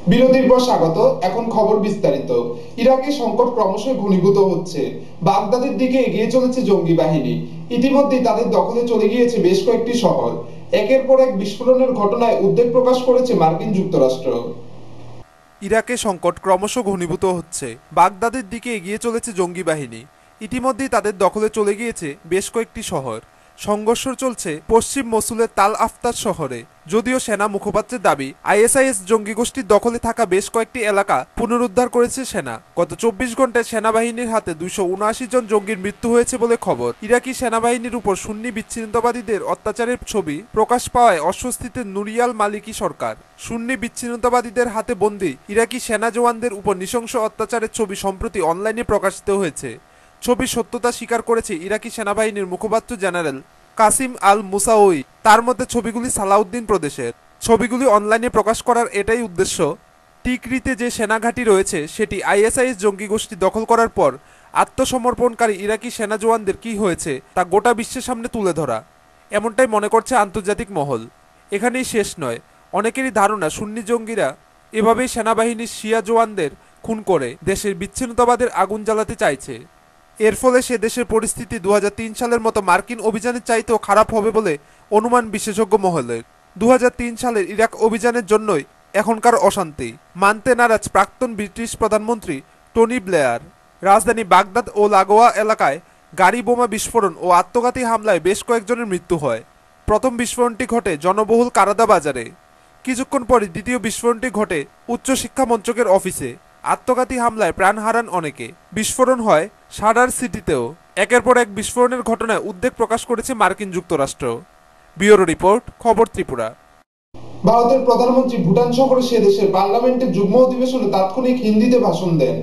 বিরতির পর স্বাগত। এখন খবর বিস্তারিত। ইরাকে সংকট ক্রমশই ঘনীভূত হচ্ছে। বাগদাদের দিকে এগিয়ে চলেছে জঙ্গি বাহিনী। ইতিমধ্যেই তাদের দখলে চলে গিয়েছে বেশ কয়েকটি শহর। একের পর এক বিস্ফোরণের ঘটনায় উদ্বেগ প্রকাশ করেছে মার্কিন যুক্তরাষ্ট্র। ইরাকে সংকট ক্রমশ ঘনীভূত হচ্ছে। বাগদাদের দিকে এগিয়ে চলেছে জঙ্গি বাহিনী। ইতিমধ্যেই তাদের দখলে চলে গিয়েছে বেশ কয়েকটি শহর। সংঘর্ষ চলছে পশ্চিম মসুলের তাল আফতার শহরে। যদিও সেনা মুখপাত্রের দাবি, আইএসআইএস জঙ্গি গোষ্ঠীর দখলে থাকা বেশ কয়েকটি এলাকা পুনরুদ্ধার করেছে সেনা। গত 24 ঘন্টায় সেনাবাহিনীর হাতে 279 জন জঙ্গির মৃত্যু হয়েছে বলে খবর। ইরাকি সেনাবাহিনীর উপর সুন্নি বিচ্ছিন্নতাবাদীদের অত্যাচারের ছবি প্রকাশ পাওয়ায় অস্বস্তিতে নুরিয়াল মালিকি সরকার। সুন্নি বিচ্ছিন্নতাবাদীদের হাতে বন্দী ইরাকি সেনা জওয়ানদের উপর নৃশংস অত্যাচারের ছবি সম্প্রতি অনলাইনে প্রকাশিত হয়েছে। ছবির সত্যতা স্বীকার করেছে ইরাকি সেনাবাহিনীর মুখপাত্র জেনারেল কাসিম আল মুসাউই। তার মধ্যে ছবিগুলি সালাউদ্দিন প্রদেশের। ছবিগুলি অনলাইনে প্রকাশ করার এটাই উদ্দেশ্য, টিকরিতে যে সেনাঘাঁটি রয়েছে সেটি আইএসআইএস জঙ্গি গোষ্ঠী দখল করার পর আত্মসমর্পণকারী ইরাকি সেনা জওয়ানদের কী হয়েছে তা গোটা বিশ্বের সামনে তুলে ধরা। এমনটাই মনে করছে আন্তর্জাতিক মহল। এখানেই শেষ নয়। অনেকেরই ধারণা সুন্নি জঙ্গিরা এভাবেই সেনাবাহিনীর শিয়া জওয়ানদের খুন করে দেশের বিচ্ছিন্নতাবাদের আগুন জ্বালাতে চাইছে। এর ফলে সে দেশের পরিস্থিতি 2003 সালের মতো মার্কিন অভিযানের চাইতেও খারাপ হবে বলে অনুমান বিশেষজ্ঞ মহলের। 2003 সালের ইরাক অভিযানের জন্যই এখনকার অশান্তি মানতে নারাজ প্রাক্তন ব্রিটিশ প্রধানমন্ত্রী টনি ব্লেয়ার। রাজধানী বাগদাদ ও লাগোয়া এলাকায় গাড়ি বোমা বিস্ফোরণ ও আত্মঘাতী হামলায় বেশ কয়েকজনের মৃত্যু হয়। প্রথম বিস্ফোরণটি ঘটে জনবহুল কারাদা বাজারে। কিছুক্ষণ পরে দ্বিতীয় বিস্ফোরণটি ঘটে উচ্চশিক্ষা মন্ত্রকের অফিসে। আত্মঘাতী হামলায় প্রাণ হারান অনেকে। বিস্ফোরণ হয় সাডার সিটিতেও। একের পর এক বিস্ফোরণের ঘটনায় উদ্বেগ প্রকাশ করেছে মার্কিন যুক্তরাষ্ট্র। ব্যুরো রিপোর্ট, খবর ত্রিপুরা। ভারতের প্রধানমন্ত্রী ভুটান সফরে সে দেশের পার্লামেন্টের যুগ্ম অধিবেশনে তাৎক্ষণিক হিন্দিতে ভাষণ দেন।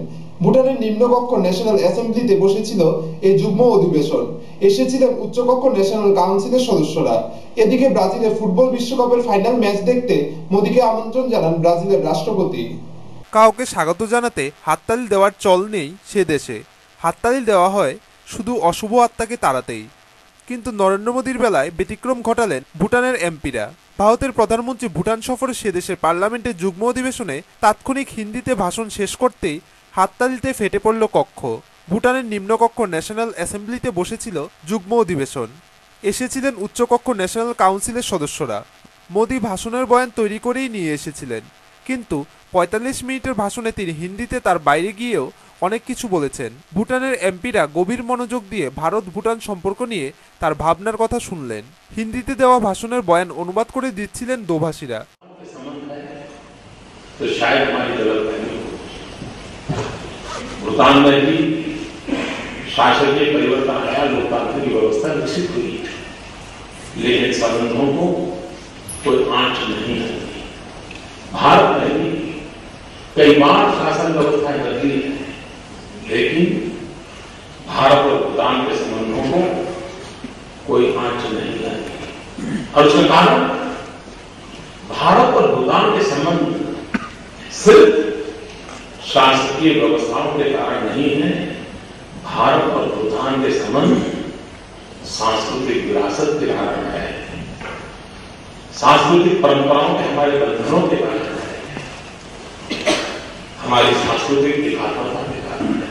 ভুটানের নিম্নকক্ষ ন্যাশনাল অ্যাসেম্বলিতে বসেছিল এই যুগ্ম অধিবেশন। এসেছিলেন উচ্চকক্ষ ন্যাশনাল কাউন্সিলের সদস্যরা। এদিকে ব্রাজিলে ফুটবল বিশ্বকাপের ফাইনাল ম্যাচ দেখতে মোদিকে আমন্ত্রণ জানান ব্রাজিলের রাষ্ট্রপতি। কাউকে স্বাগত জানাতে হাততালি দেওয়ার চল নেই সে দেশে। হাততালি দেওয়া হয় শুধু অশুভ আত্মাকে তাড়াতেই। কিন্তু নরেন্দ্র মোদীর বেলায় ব্যতিক্রম ঘটালেন ভুটানের এমপিরা। ভারতের প্রধানমন্ত্রী ভুটান সফরে সে দেশের পার্লামেন্টের যুগ্ম অধিবেশনে তাৎক্ষণিক হিন্দিতে ভাষণ শেষ করতেই হাততালিতে ফেটে পড়ল কক্ষ। ভুটানের নিম্নকক্ষ ন্যাশনাল অ্যাসেম্বলিতে বসেছিল যুগ্ম অধিবেশন। এসেছিলেন উচ্চকক্ষ ন্যাশনাল কাউন্সিলের সদস্যরা। মোদী ভাষণের বয়ান তৈরি করেই নিয়ে এসেছিলেন, কিন্তু 45 মিনিটের ভাষণে তিনি হিন্দিতে তার বাইরে গিয়েও অনেক কিছু বলেছেন। ভুটানের এমপিরা গভীর মনোযোগ দিয়ে ভারত ভুটান সম্পর্ক নিয়ে তার ভাবনার কথা শুনলেন। হিন্দিতে দেওয়া ভাষণের বয়ান অনুবাদ করে দিচ্ছিলেন দোভাষীরা। भूटान में भी शासकीय परिवर्तन आया, लोकतांत्रिक व्यवस्था विकसित हुई, लेकिन संबंधों को कोई आंच नहीं आई। भारत में भी कई बार शासन व्यवस्थाएं बदली है, लेकिन भारत और भूटान के संबंधों को कोई आंच नहीं आई। और उसका कारण भारत और भूटान के संबंध सिर्फ शासकीय व्यवस्थाओं के कारण नहीं है। भारत और भूटान के संबंध सांस्कृतिक विरासत के कारण है, सांस्कृतिक परंपराओं के हमारे बंधनों के कारण है, हमारी सांस्कृतिक एकात्मता के कारण है।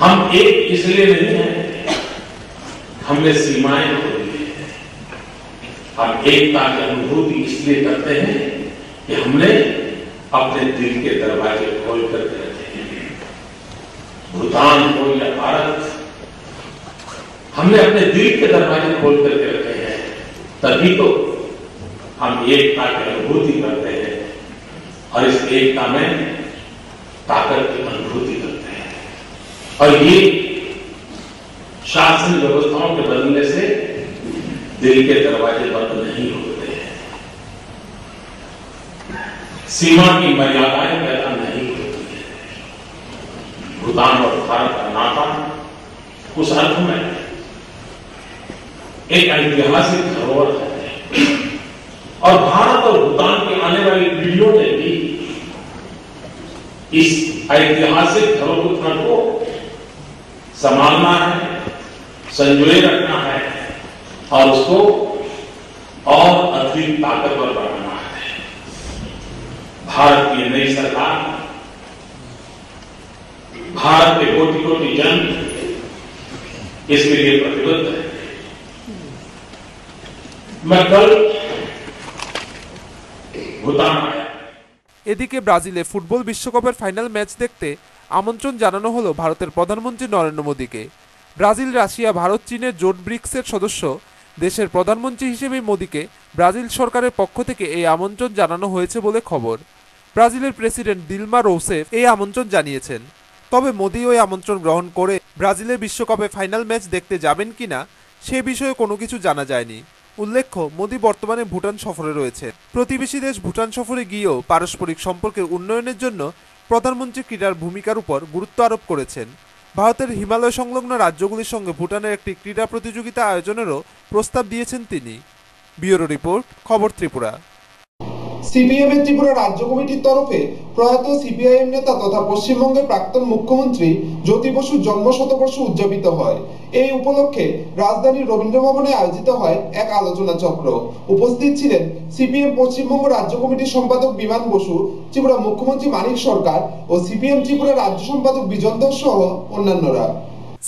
हम एक इसलिए नहीं है हमने सीमाएं खोली है, हम एकता की अनुभूति इसलिए करते हैं कि हमने अपने दिल के दरवाजे खोल करके रखे हैं। भूटान हो या भारत, हमने अपने दिल के दरवाजे खोल करके रखे हैं, तभी तो हम एकता की अनुभूति करते हैं और इस एकता में ताकत की अनुभूति करते हैं। और ये शासन व्यवस्थाओं के बदलने से दिल के दरवाजे बंद नहीं होते, सीमा की मर्यादाएं पैदा नहीं होती है। भूटान और भारत का नाता उस अर्थ में एक ऐतिहासिक धरोहर है, और भारत और भूटान की आने वाली पीढ़ियों ने भी इस ऐतिहासिक धरोहर को संभालना है, संजोए रखना है और उसको और अधिक ताकतवर बनाना है। भारत की नई सरकार, भारत के कोटि कोटि जन इसके लिए प्रतिबद्ध है। मैं कल भूटान आया। এদিকে ব্রাজিলে ফুটবল বিশ্বকাপের ফাইনাল ম্যাচ দেখতে আমন্ত্রণ জানানো হলো ভারতের প্রধানমন্ত্রী নরেন্দ্র মোদীকে। ব্রাজিল, রাশিয়া, ভারত, চীনের জোট ব্রিক্সের সদস্য দেশের প্রধানমন্ত্রী হিসেবে মোদীকে ব্রাজিল সরকারের পক্ষ থেকে এই আমন্ত্রণ জানানো হয়েছে বলে খবর। ব্রাজিলের প্রেসিডেন্ট দিলমা রোসেফ এই আমন্ত্রণ জানিয়েছেন। তবে মোদী ওই আমন্ত্রণ গ্রহণ করে ব্রাজিলের বিশ্বকাপে ফাইনাল ম্যাচ দেখতে যাবেন কিনা সে বিষয়ে কোনো কিছু জানা যায়নি। উল্লেখ্য, মোদী বর্তমানে ভুটান সফরে রয়েছে। প্রতিবেশী দেশ ভুটান সফরে গিয়েও পারস্পরিক সম্পর্কের উন্নয়নের জন্য প্রধানমন্ত্রী ক্রীড়ার ভূমিকার উপর গুরুত্ব আরোপ করেছেন। ভারতের হিমালয় সংলগ্ন রাজ্যগুলির সঙ্গে ভুটানের একটি ক্রীড়া প্রতিযোগিতা আয়োজনেরও প্রস্তাব দিয়েছেন তিনি। ব্যুরো রিপোর্ট, খবর ত্রিপুরা। সিপিএম এর ত্রিপুরা রাজ্য কমিটির তরফে প্রয়াত সিপিআইএম নেতা তথা পশ্চিমবঙ্গের প্রাক্তন মুখ্যমন্ত্রী জ্যোতি বসুর জন্ম শতবর্ষ উদযাপিত হয়। এই উপলক্ষে রাজধানীর রবীন্দ্র ভবনে আয়োজিত হয় এক আলোচনা চক্র। উপস্থিত ছিলেন সিপিএম পশ্চিমবঙ্গ রাজ্য কমিটির সম্পাদক বিমান বসু, ত্রিপুরা মুখ্যমন্ত্রী মানিক সরকার ও সিপিএম ত্রিপুরা রাজ্য সম্পাদক বিজন দাস সহ অন্যান্যরা।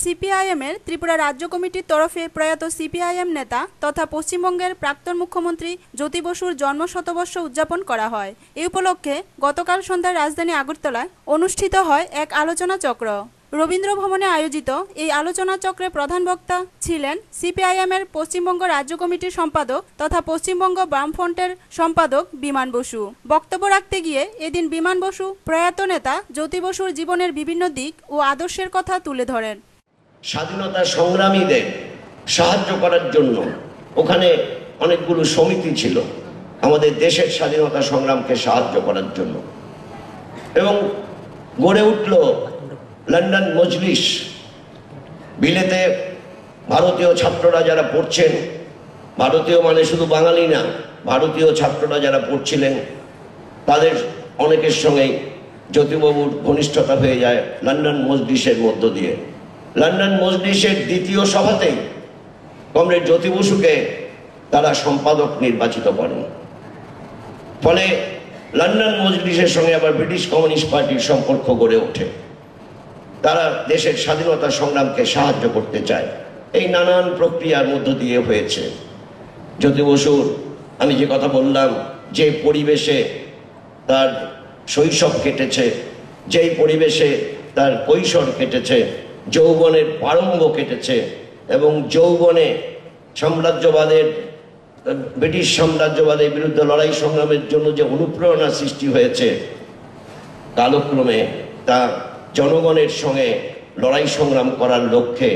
সিপিআইএম এর ত্রিপুরা রাজ্য কমিটির তরফে প্রয়াত সিপিআইএম নেতা তথা পশ্চিমবঙ্গের প্রাক্তন মুখ্যমন্ত্রী জ্যোতি বসুর জন্ম শতবর্ষ উদযাপন করা হয়। এই উপলক্ষে গতকাল সন্ধ্যায় রাজধানী আগরতলায় অনুষ্ঠিত হয় এক আলোচনা চক্র। রবীন্দ্র ভবনে আয়োজিত এই আলোচনা চক্রে প্রধান বক্তা ছিলেন সিপিআইএম এর পশ্চিমবঙ্গ রাজ্য কমিটির সম্পাদক তথা পশ্চিমবঙ্গ বামফ্রন্টের সম্পাদক বিমান বসু। বক্তব্য রাখতে গিয়ে এদিন বিমান বসু প্রয়াত নেতা জ্যোতি বসুর জীবনের বিভিন্ন দিক ও আদর্শের কথা তুলে ধরেন। স্বাধীনতা সংগ্রামীদের সাহায্য করার জন্য ওখানে অনেকগুলো সমিতি ছিল আমাদের দেশের স্বাধীনতা সংগ্রামকে সাহায্য করার জন্য, এবং গড়ে উঠল লন্ডন মজলিস। বিলেতে ভারতীয় ছাত্ররা যারা পড়ছেন, ভারতীয় মানে শুধু বাঙালি না, ভারতীয় ছাত্ররা যারা পড়ছিলেন তাদের অনেকের সঙ্গেই জ্যোতিবাবুর ঘনিষ্ঠতা হয়ে যায় লন্ডন মজলিসের মধ্য দিয়ে। লন্ডন মজলিসের দ্বিতীয় সভাতেই কমরেড জ্যোতি বসুকে তারা সম্পাদক নির্বাচিত করেন। ফলে লন্ডন মজলিসের সঙ্গে আবার ব্রিটিশ কমিউনিস্ট পার্টির সম্পর্ক গড়ে ওঠে। তারা দেশের স্বাধীনতা সংগ্রামকে সাহায্য করতে চায়। এই নানান প্রক্রিয়ার মধ্য দিয়ে হয়েছে। জ্যোতি বসুর আমি যে কথা বললাম, যে পরিবেশে তার শৈশব কেটেছে, যেই পরিবেশে তার কৈশোর কেটেছে, যৌবনের প্রারম্ভ কেটেছে, এবং যৌবনে সাম্রাজ্যবাদের, ব্রিটিশ সাম্রাজ্যবাদের বিরুদ্ধে লড়াই সংগ্রামের জন্য যে অনুপ্রেরণা সৃষ্টি হয়েছে, কালক্রমে তা জনগণের সঙ্গে লড়াই সংগ্রাম করার লক্ষ্যে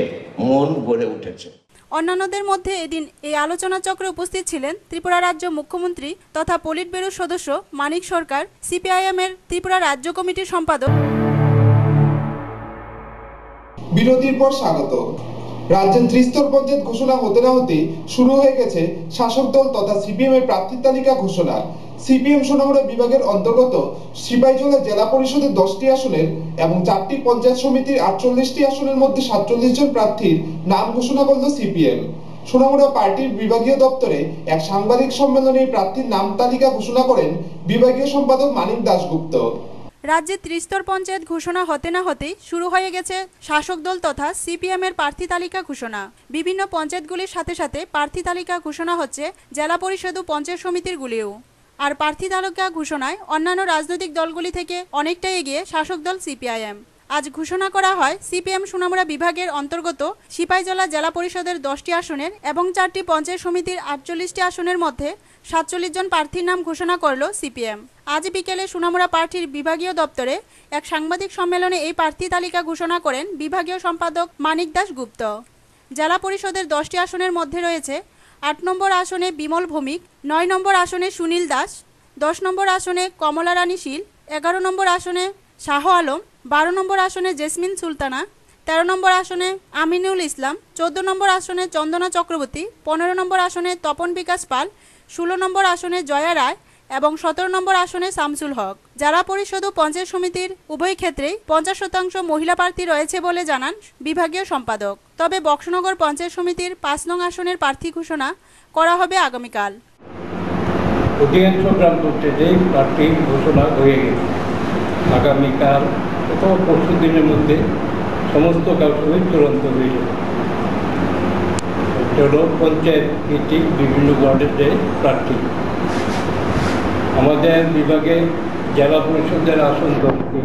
মন গড়ে উঠেছে। অন্যান্যদের মধ্যে এদিন এই আলোচনা চক্রে উপস্থিত ছিলেন ত্রিপুরা রাজ্য মুখ্যমন্ত্রী তথা পলিট ব্যুরোর সদস্য মানিক সরকার, সিপিআইএম এর ত্রিপুরা রাজ্য কমিটির সম্পাদক। বিরতির পর স্বাগত। রাজ্যের ত্রিস্তর পঞ্চায়েত ঘোষণা হতে না হতেই শুরু হয়ে গেছে শাসক দল তথা সিপিএম এর প্রার্থী তালিকা ঘোষণা। সিপিএম সোনামুড়া বিভাগের অন্তর্গত সিপাহীজলা জেলা পরিষদের 10টি আসনের এবং 4টি পঞ্চায়েত সমিতির 48টি আসনের মধ্যে 47 জন প্রার্থীর নাম ঘোষণা করল সিপিএম। সোনামুড়া পার্টির বিভাগীয় দপ্তরে এক সাংবাদিক সম্মেলনে প্রার্থীর নাম তালিকা ঘোষণা করেন বিভাগীয় সম্পাদক মানিক দাশগুপ্ত। রাজ্যে ত্রিস্তর পঞ্চায়েত ঘোষণা হতে না হতেই শুরু হয়ে গেছে শাসক দল তথা সিপিএম এর প্রার্থী তালিকা ঘোষণা। বিভিন্ন পঞ্চায়েতগুলির সাথে সাথে প্রার্থী তালিকা ঘোষণা হচ্ছে জেলা পরিষদ ও পঞ্চায়েত সমিতির গুলিও। আর প্রার্থী তালিকা ঘোষণায় অন্যান্য রাজনৈতিক দলগুলি থেকে অনেকটা এগিয়ে শাসক দল সিপিআইএম। আজ ঘোষণা করা হয় সিপিএম সোনামুড়া বিভাগের অন্তর্গত সিপাহীজলা জেলা পরিষদের 10টি আসনের এবং 4টি পঞ্চায়েত সমিতির 48টি আসনের মধ্যে 47 জন প্রার্থীর নাম ঘোষণা করল সিপিএম। আজ বিকেলে সোনামুড়া পার্টির বিভাগীয় দপ্তরে এক সাংবাদিক সম্মেলনে এই প্রার্থী তালিকা ঘোষণা করেন বিভাগীয় সম্পাদক মানিক দাশগুপ্ত। জেলা পরিষদের 10টি আসনের মধ্যে রয়েছে 8 নম্বর আসনে বিমল ভৌমিক, 9 নম্বর আসনে সুনীল দাস, 10 নম্বর আসনে কমলা রানী শীল, 11 নম্বর আসনে শাহ আলম, 12 নম্বর আসনে জেসমিন সুলতানা, 13 নম্বর আসনে আমিনুল ইসলাম, 14 নম্বর আসনে চন্দনা চক্রবর্তী, 15 নম্বর আসনে তপন বিকাশ পাল, 16 নম্বর আসনে জয়া রায় এবং 17 নম্বর আসনে শামসুল হক। জেলা পরিষদ ও পঞ্চায়েত সমিতির উভয় ক্ষেত্রেই 50% মহিলা প্রার্থী রয়েছে বলে জানান বিভাগীয় সম্পাদক। তবে বক্সনগর পঞ্চায়েত সমিতির 5 নং আসনের প্রার্থী ঘোষণা করা হবে আগামীকাল। অধিকাংশ গ্রাম পঞ্চায়েতেই প্রার্থী ঘোষণা হয়ে গেছে। আগামীকাল অথবা পরশু দিনের মধ্যে সমস্ত কাগজপত্র চূড়ান্ত হয়ে যাবে। এটা হলো পঞ্চায়েত ভিত্তিক বিভিন্ন ওয়ার্ডের যে প্রার্থী। আমাদের বিভাগে জেলা পরিষদের আসন 10টি,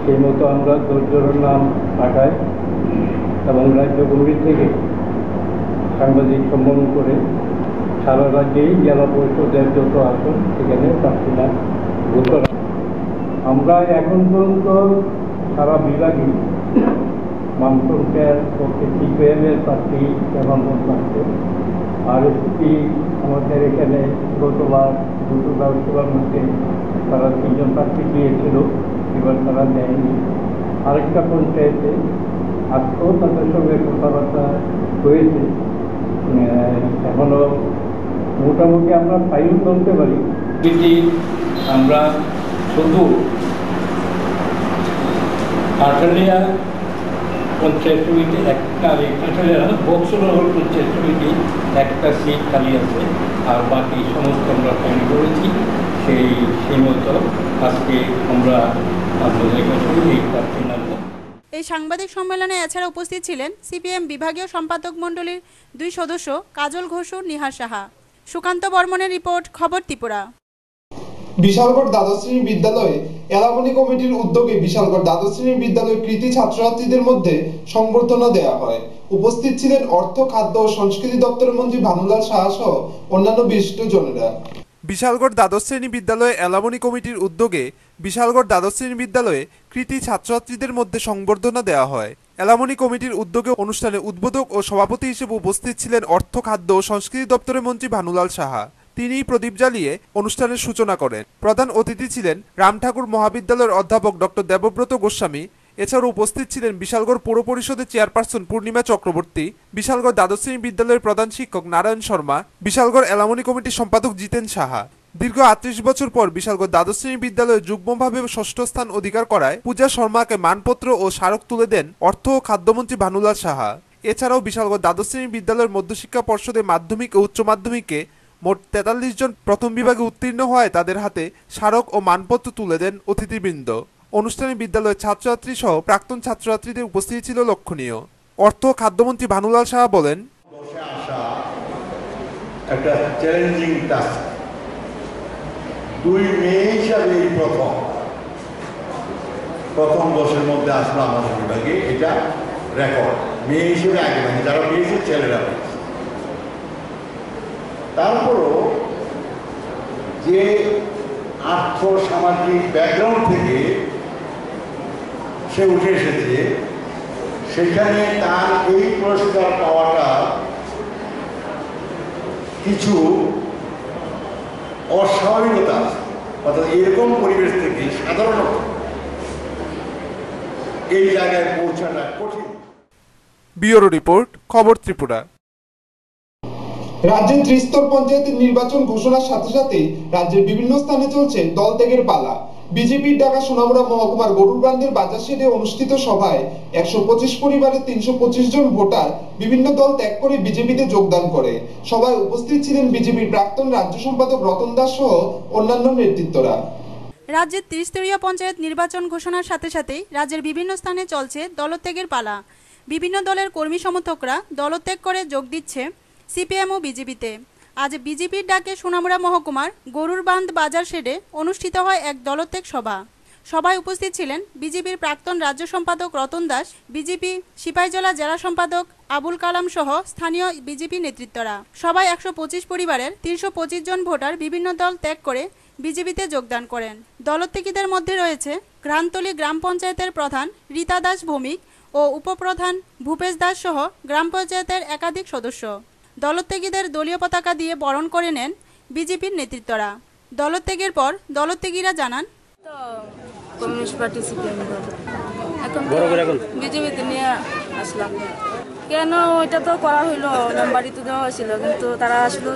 সেই মতো আমরা 10 জনের নাম পাঠাই এবং রাজ্য কমিটি থেকে সাংবাদিক সম্মেলন করে সারা রাজ্যেই জেলা পরিষদের যত আসন সেখানে প্রার্থী নাম ঘোষণা। আমরা এখন পর্যন্ত সারা বিভাগে মানসংখ্যার পক্ষে সিপিএমের প্রার্থী এখন আছে, আর এসপি আমাদের এখানে গতবার 2টো বিধানসভার মধ্যে তারা 3 জন প্রার্থী দিয়েছিল, এবার তারা দেয়নি। আরেকটা পঞ্চায়েতে আজকেও তাদের সঙ্গে কথাবার্তা হয়েছে। এখনও মোটামুটি আমরা ফাইল তুলতে পারি, কিন্তু আমরা শুধু কাঠালিয়া পঞ্চায়েত সমিতি একটা, কাঠালিয়া বক্সনগর পঞ্চায়েত সমিতি একটা সিট খালি আছে, আর বাকি সমস্ত আমরা ফাইল করেছি। সেই মতো আজকে আমরা আপনাদের কাছে এই প্রার্থী নামব। এই সাংবাদিক সম্মেলনে এছাড়া উপস্থিত ছিলেন সিপিএম বিভাগীয় সম্পাদক মণ্ডলীর 2 সদস্য কাজল ঘোষ ও নিহার সাহা। সুকান্ত বর্মনের রিপোর্ট, খবর ত্রিপুরা। বিশালগড় দ্বাদশ শ্রেণী বিদ্যালয়ে এলাবনী কমিটির উদ্যোগে বিশালগড় দ্বাদশ শ্রেণী বিদ্যালয়ের কৃতি ছাত্রছাত্রীদের মধ্যে সংবর্ধনা দেওয়া হয়। উপস্থিত ছিলেন অর্থ, খাদ্য ও সংস্কৃতি দপ্তরের মন্ত্রী ভানুলাল সাহা সহ অন্যান্য বিশিষ্টজনেরা। বিশালগড় দ্বাদশ শ্রেণী বিদ্যালয়ে এলামনী কমিটির উদ্যোগে বিশালগড় দ্বাদশ শ্রেণী বিদ্যালয়ে কৃতি ছাত্রছাত্রীদের মধ্যে সংবর্ধনা দেওয়া হয়। এলামনী কমিটির উদ্যোগে অনুষ্ঠানে উদ্বোধক ও সভাপতি হিসেবে উপস্থিত ছিলেন অর্থ, খাদ্য ও সংস্কৃতি দপ্তরের মন্ত্রী ভানুলাল সাহা। তিনি প্রদীপ জ্বালিয়ে অনুষ্ঠানের সূচনা করেন। প্রধান অতিথি ছিলেন রামঠাকুর মহাবিদ্যালয়ের অধ্যাপক ডক্টর দেবব্রত গোস্বামী। এছাড়াও উপস্থিত ছিলেন বিশালগড় পৌর পরিষদের চেয়ারপারসন পূর্ণিমা চক্রবর্তী, বিশালগড় দ্বাদশ শ্রেণী বিদ্যালয়ের প্রধান শিক্ষক নারায়ণ শর্মা, বিশালগড় এলামনী কমিটির সম্পাদক জিতেন সাহা। দীর্ঘ 38 বছর পর বিশালগড় দ্বাদশ শ্রেণী বিদ্যালয়ে যুগ্মভাবে 6ষ্ঠ স্থান অধিকার করায় পূজা শর্মাকে মানপত্র ও স্মারক তুলে দেন অর্থ ও খাদ্যমন্ত্রী ভানুলাল সাহা। এছাড়াও বিশালগড় দ্বাদশ শ্রেণী বিদ্যালয়ের মধ্যশিক্ষা পর্ষদের মাধ্যমিক ও উচ্চ মাধ্যমিকে মোট 43 জন প্রথম বিভাগে উত্তীর্ণ হওয়ায় তাদের হাতে স্মারক ও মানপত্র তুলে দেন অতিথিবৃন্দ। অনুষ্ঠানে বিদ্যালয়ের ছাত্রছাত্রী সহ প্রাক্তন ছাত্রছাত্রীদের উপস্থিতি ছিল লক্ষণীয়। অর্থ ও খাদ্যমন্ত্রী ভানুলাল সাহা বলেন, একটা চ্যালেঞ্জিং টাস্ক। 2 মেয়ে হিসাবে এই প্রথম বর্ষের মধ্যে আসলো আমাদের বিভাগে, এটা রেকর্ড। মেয়ে হিসেবে আগে মানে যারা পেয়েছে ছেলেরা পেয়েছে। তারপরও যে আর্থ সামাজিক ব্যাকগ্রাউন্ড থেকে সে উঠে এসেছে, সেখানে তার এই পুরস্কার পাওয়াটা কিছু অস্বাভাবিকতা, অর্থাৎ এরকম পরিবেশ থেকে সাধারণত এই জায়গায় পৌঁছাটা কঠিন। ব্যুরো রিপোর্ট, খবর ত্রিপুরা। রাজ্যের ত্রিস্তর পঞ্চায়েতের নির্বাচন ঘোষণার সাথে সাথে রাজ্যের বিভিন্ন স্থানে চলছে দল ত্যাগের পালা। বিজেপির ডাকা সোনামুড়া মহকুমার গরুরবান্দের বাজার শেডে অনুষ্ঠিত সভায় 125 পরিবারের 325 জন ভোটার বিভিন্ন দল ত্যাগ করে বিজেপিতে যোগদান করে। সভায় উপস্থিত ছিলেন বিজেপির প্রাক্তন রাজ্য সম্পাদক রতন দাস সহ অন্যান্য নেতৃত্বরা। রাজ্যের ত্রিস্তরীয় পঞ্চায়েত নির্বাচন ঘোষণার সাথে সাথেই রাজ্যের বিভিন্ন স্থানে চলছে দলত্যাগের পালা। বিভিন্ন দলের কর্মী সমর্থকরা দলত্যাগ করে যোগ দিচ্ছে সিপিএম ও বিজেপিতে। আজ বিজেপির ডাকে সোনামুড়া মহকুমার গরুরবান্ধ বাজার শেডে অনুষ্ঠিত হয় এক দলত্যাগ সভা। সভায় উপস্থিত ছিলেন বিজেপির প্রাক্তন রাজ্য সম্পাদক রতন দাস, বিজেপি সিপাহীজলা জেলা সম্পাদক আবুল কালাম সহ স্থানীয় বিজেপি নেতৃত্বরা। সভায় 125 পরিবারের 325 জন ভোটার বিভিন্ন দল ত্যাগ করে বিজেপিতে যোগদান করেন। দলত্যাগীদের মধ্যে রয়েছে ঘ্রাণতলী গ্রাম পঞ্চায়েতের প্রধান রীতা দাস ভৌমিক ও উপপ্রধান ভূপেশ দাস সহ গ্রাম পঞ্চায়েতের একাধিক সদস্য। দলত্যাগীদের দলীয় পতাকা দিয়ে বরণ করে নেন বিজেপির নেতৃত্বরা। দলত্যাগের পর দলত্যাগীরা জানান, কমিউনিস্ট পার্টি সিপিএম এখন বিজেপিতে নিয়ে আসলাম। কেন ওইটা তো করা হইলো, মেম্বারই তো দেওয়া হয়েছিল, কিন্তু তারা আসলে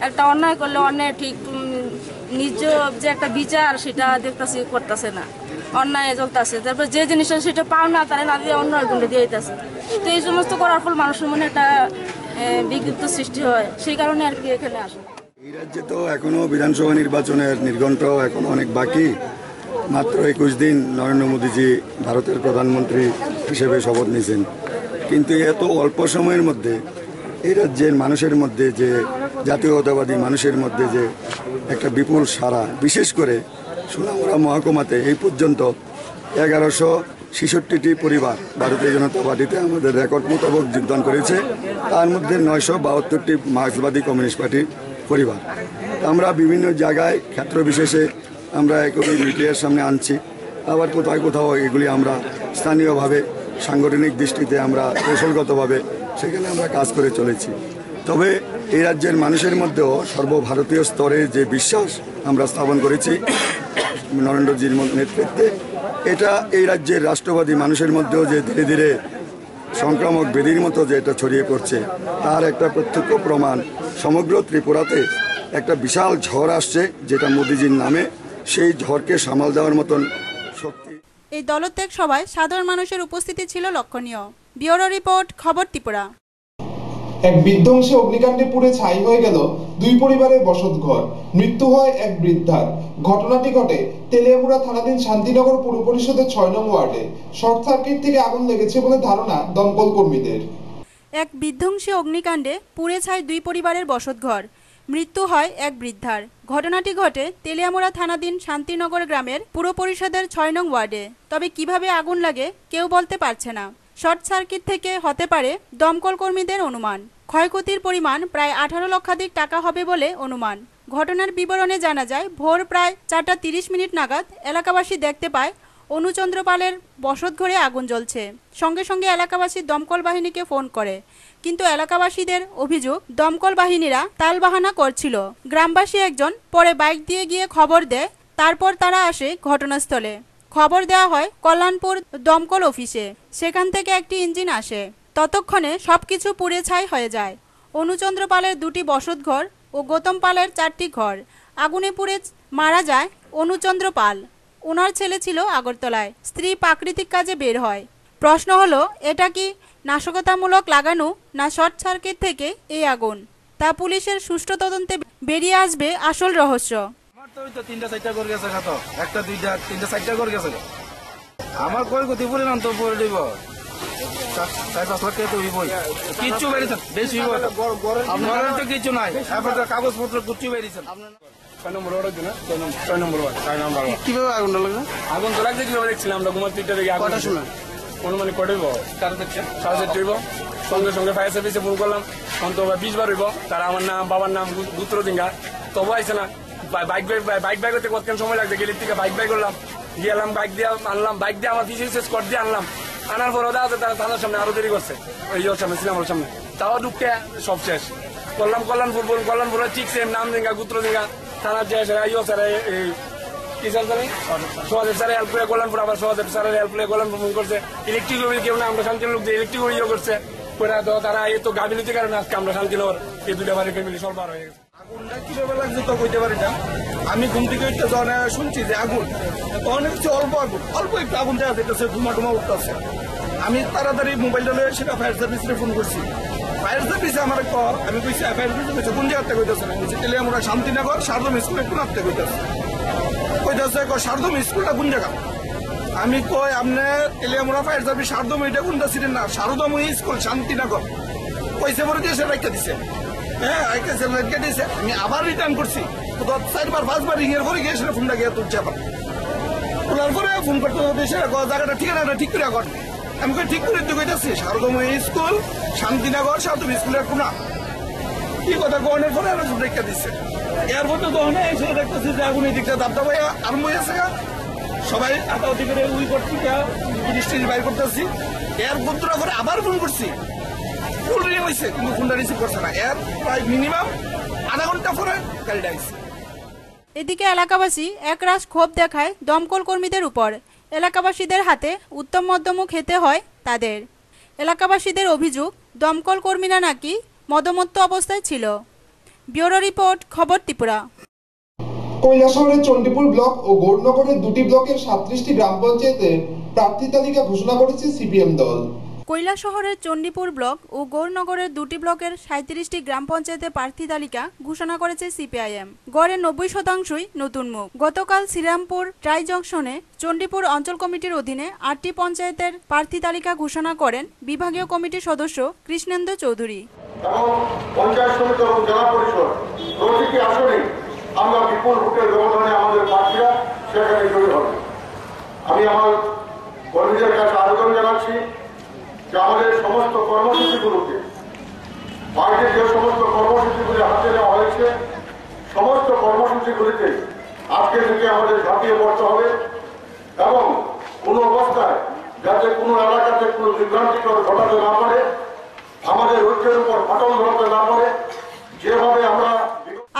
একটা অন্যায় করলে অন্যায় ঠিক নিজ যে একটা বিচার সেটা দেখতেছে করতেছে না, অন্যায় চলতেছে। তারপর যে জিনিসটা সেটা পাও না তারা না দিয়ে অন্য একজনকে দিয়ে দিতেছে। তো এই সমস্ত করার ফল মানুষের মনে একটা বিক্ষিপ্ত সৃষ্টি হয়, সেই কারণে আর কি এখানে আসে। এই রাজ্যে তো এখনো বিধানসভা নির্বাচনের নির্ঘণ্ট এখনো অনেক বাকি। মাত্র 21 দিন নরেন্দ্র মোদীজি ভারতের প্রধানমন্ত্রী হিসেবে শপথ নিয়েছেন, কিন্তু এত অল্প সময়ের মধ্যে এই রাজ্যের মানুষের মধ্যে যে জাতীয়তাবাদী মানুষের মধ্যে যে একটা বিপুল সাড়া, বিশেষ করে সোনামুড়া মহকুমাতে এই পর্যন্ত 1166টি পরিবার ভারতীয় জনতা পার্টিতে আমাদের রেকর্ড মোতাবেক যোগদান করেছে, তার মধ্যে 972টি মার্ক্সবাদী কমিউনিস্ট পার্টির পরিবার। আমরা বিভিন্ন জায়গায় ক্ষেত্র বিশেষে আমরা এগুলি মিডিয়ার সামনে আনছি, আবার কোথাও কোথাও এগুলি আমরা স্থানীয়ভাবে সাংগঠনিক দৃষ্টিতে আমরা কৌশলগতভাবে সেখানে আমরা কাজ করে চলেছি। তবে এই রাজ্যের মানুষের মধ্যেও সর্বভারতীয় স্তরে যে বিশ্বাস আমরা স্থাপন করেছি নরেন্দ্রজির নেতৃত্বে, এটা এই রাজ্যের রাষ্ট্রবাদী মানুষের মধ্যেও যে ধীরে ধীরে সংক্রামক ব্যাধির মতো যে এটা ছড়িয়ে পড়ছে তার একটা প্রত্যক্ষ প্রমাণ। সমগ্র ত্রিপুরাতে একটা বিশাল ঝড় আসছে, যেটা মোদিজির নামে, সেই ঝড়কে সামাল দেওয়ার মতন শক্তি। এই দলত্যাগ সভায় সাধারণ মানুষের উপস্থিতি ছিল লক্ষণীয়। ব্যুরো রিপোর্ট, খবর ত্রিপুরা। এক বিধ্বংসী অগ্নিকাণ্ডে পুড়ে ছাই হয়ে গেল 2 পরিবারের বসতঘর, মৃত্যু হয় এক বৃদ্ধার। ঘটনাটি ঘটে তেলিয়ামুড়া থানাধীন শান্তিনগর পুর পরিষদের 6 নং ওয়ার্ডে। শর্ট সার্কিট থেকে আগুন লেগেছে বলে ধারণা দমকল কর্মীদের। এক বিধ্বংসী অগ্নিকাণ্ডে পুড়ে ছাই 2 পরিবারের বসতঘর, মৃত্যু হয় এক বৃদ্ধার। ঘটনাটি ঘটে তেলিয়ামুড়া থানাধীন শান্তিনগর গ্রামের পুর পরিষদের 6 নং ওয়ার্ডে। তবে কিভাবে আগুন লাগে কেউ বলতে পারছে না। শর্ট সার্কিট থেকে হতে পারে দমকল কর্মীদের অনুমান। ক্ষয়ক্ষতির পরিমাণ প্রায় 18 লক্ষাধিক টাকা হবে বলে অনুমান। ঘটনার বিবরণে জানা যায়, ভোর প্রায় 4:30 নাগাদ এলাকাবাসী দেখতে পায় অনুচন্দ্র পালের বসতঘরে আগুন জ্বলছে। সঙ্গে সঙ্গে এলাকাবাসী দমকল বাহিনীকে ফোন করে, কিন্তু এলাকাবাসীদের অভিযোগ দমকল বাহিনীরা তালবাহানা করছিল। গ্রামবাসী একজন পরে বাইক দিয়ে গিয়ে খবর দেয়, তারপর তারা আসে ঘটনাস্থলে। খবর দেওয়া হয় কল্যাণপুর দমকল অফিসে, সেখান থেকে একটি ইঞ্জিন আসে। ততক্ষণে সবকিছু পুড়ে ছাই হয়ে যায়। অনুচন্দ্র পালের 2টি বসতঘর ও গৌতম পালের 4টি ঘর আগুনে পুড়ে মারা যায় অনুচন্দ্র পাল। ওনার ছেলে ছিল আগরতলায়, স্ত্রী প্রাকৃতিক কাজে বের হয়। প্রশ্ন হলো, এটা কি নাশকতামূলক লাগানো না শর্ট সার্কিট থেকে এই আগুন? তা পুলিশের সুষ্ঠু তদন্তে বেরিয়ে আসবে আসল রহস্য। আমার কই গতি পরে না তো পরে দিব 4-5 লাখ টাকা তো হইবই, কিচ্ছু বেরিয়েছেন বেশি আপনার তো কিছু নাই, আপনার কাগজপত্র কিচ্ছু বেরিয়েছেন। কিভাবে আগুনটা লাগলো? আগুন তো লাগছে কিভাবে দেখছিলাম আমরা, ঘুমার 3টা থেকে আগুন শোনা অনুমানিক কটা হইব 4:30 হইব। সঙ্গে সঙ্গে ফায়ার সার্ভিসে ফোন করলাম, অন্তত 20 বার হইব। তারা আমার নাম, বাবার নাম গুত্র সিংহা, তবু আইসে না। বাইক হতে কতক্ষণ সময় লাগছে, গেলির থেকে বাইক করলাম, গেলাম, বাইক দিয়ে আনলাম, বাইক দিয়ে আমার পিছিয়ে স্কট দিয়ে আনলাম। আনার পর ওরা আছে তারা থানার সামনে আরো দেরি করছে, ওই সামনে সিনেমার সামনে, তাও ঢুকতে সব শেষ। কল্যাণপুর ঠিক সেম নাম দিঙ্গা গুত্র দিঙ্গা থানার যে স্যার কি স্যার জানি সহদেব স্যার হেল্প করে কল্যাণপুর, আবার সহদেব স্যারের হেল্প করে কল্যাণপুর ফোন করছে। ইলেকট্রিক কেউ না, আমরা শান্তির লোক দিয়ে ইলেকট্রিক করছে। তারা এই তো গাফিলতির কারণে আজকে আমরা শান্তিনগর এই 2টা বাড়ির ফ্যামিলি সব বার হয়ে গেছে। আগুনটা কিভাবে লাগছে তো কইতে পারি না। আমি ঘুম থেকে উঠতে যখন শুনছি যে আগুন, তখন হচ্ছে অল্প একটু আগুন দেওয়া যেতেছে, ধুমা উঠতেছে। আমি তাড়াতাড়ি মোবাইলটা লয়ে সেটা ফায়ার সার্ভিসে ফোন করছি। ফায়ার সার্ভিসে আমার আমি কইছি ফায়ার সার্ভিসে কোন জায়গাতে কইতেছে না, তেলিয়ামুড়া শান্তিনগর শারদম স্কুলে কোন হাতে কইতেছে শারদম স্কুলটা কোন জায়গা? আমি কই আপনি তেলিয়ামুড়া ফায়ার সার্ভিস শারদম এটা কোনটা ছিলেন না, শারদম স্কুল শান্তিনগর পয়সা ভরে দিয়েছে, রেখে দিছে। হ্যাঁ রেখে দিয়েছে। আমি আবার রিটার্ন করছি, 4-5 বার রিং এর পরে গিয়ে সেটা ফোনটা গিয়ে তুলছে। আবার তোলার পরে ফোন করতে হবে, সেটা জায়গাটা ঠিকানাটা ঠিক করে কর। আমি ঠিক করে দিতে কইতেছি শারদম স্কুল শান্তিনগর শারদম স্কুলের কোনা কি কথা গহনের পরে আরো রেখে দিচ্ছে। এর মধ্যে দহনে এসে দেখতেছি যে আগুন এই দিকটা দাবদাবা আরম্ভ হয়েছে। সবাই হাতাহাতি করে উই করছি, পুলিশ বাইর করতেছি। এর বন্ধুরা করে আবার ফোন করছি, ফুল রিং হয়েছে কিন্তু ফোনটা রিসিভ করছে না। এর প্রায় মিনিমাম আধা ঘন্টা পরে গাড়িটা আসছে। এদিকে এলাকাবাসী একরাশ ক্ষোভ দেখায় দমকল কর্মীদের উপর। এলাকাবাসীদের হাতে উত্তম মধ্যমও খেতে হয় তাদের। এলাকাবাসীদের অভিযোগ, দমকল কর্মীরা নাকি মদমত্ত অবস্থায় ছিল। ব্যুরো রিপোর্ট, খবর ত্রিপুরা। কৈলাসহরের চণ্ডীপুর ব্লক ও গৌরনগরের 2টি ব্লকের 37টি গ্রাম পঞ্চায়েতের প্রার্থী তালিকা ঘোষণা করেছে সিপিএম দল। কৈলাসহরের চণ্ডীপুর ব্লক ও গৌরনগরের 2টি ব্লকের 37টি গ্রাম পঞ্চায়েতের প্রার্থী তালিকা ঘোষণা করেছে সিপিআইএম। গড়ে 90%ই নতুন মুখ। গতকাল শ্রীরামপুর ট্রাই জংশনে চণ্ডীপুর অঞ্চল কমিটির অধীনে 8টি পঞ্চায়েতের প্রার্থী তালিকা ঘোষণা করেন বিভাগীয় কমিটির সদস্য কৃষ্ণেন্দু চৌধুরী। পঞ্চায়েত সমিতি এবং জেলা পরিষদ প্রতিটি আসনে আমরা বিপুল ভোটের ব্যবধানে আমাদের প্রার্থীরা সেখানে জয়ী হবে। আমি আমার কর্মীদের কাছে আবেদন জানাচ্ছি যে আমাদের সমস্ত কর্মসূচিগুলোকে পার্টির যে সমস্ত কর্মসূচিগুলি হাতে নেওয়া হয়েছে সমস্ত কর্মসূচিগুলিতে আজকে থেকে আমাদের ঝাঁপিয়ে পড়তে হবে এবং কোনো অবস্থায় যাতে কোনো এলাকাতে কোনো বিভ্রান্তিকর ঘটাতে না পারে, আমাদের ঐক্যের উপর ফাটল ধরতে না পারে। যেভাবে আমরা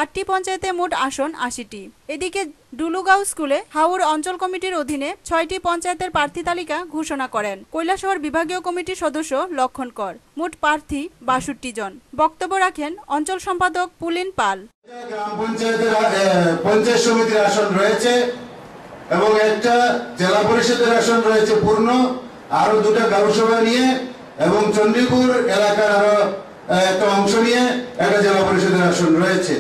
8টি পঞ্চায়েতে মোট আসন 80টি। এদিকে ডুলুগাঁও স্কুলে হাওর অঞ্চল কমিটির অধীনে 6টি পঞ্চায়েতের প্রার্থী তালিকা ঘোষণা করেন কৈলাসহর বিভাগীয় কমিটির সদস্য লক্ষণ কর। মোট প্রার্থী 62 জন। বক্তব্য রাখেন অঞ্চল সম্পাদক পুলিন পাল। গ্রাম পঞ্চায়েতের পঞ্চায়েত সমিতির আসন রয়েছে এবং একটা জেলা পরিষদের আসন রয়েছে পূর্ণ, আরো 2টা গ্রামসভা নিয়ে এবং চণ্ডীপুর এলাকার আরো একটা অংশ নিয়ে একটা জেলা পরিষদের আসন রয়েছে।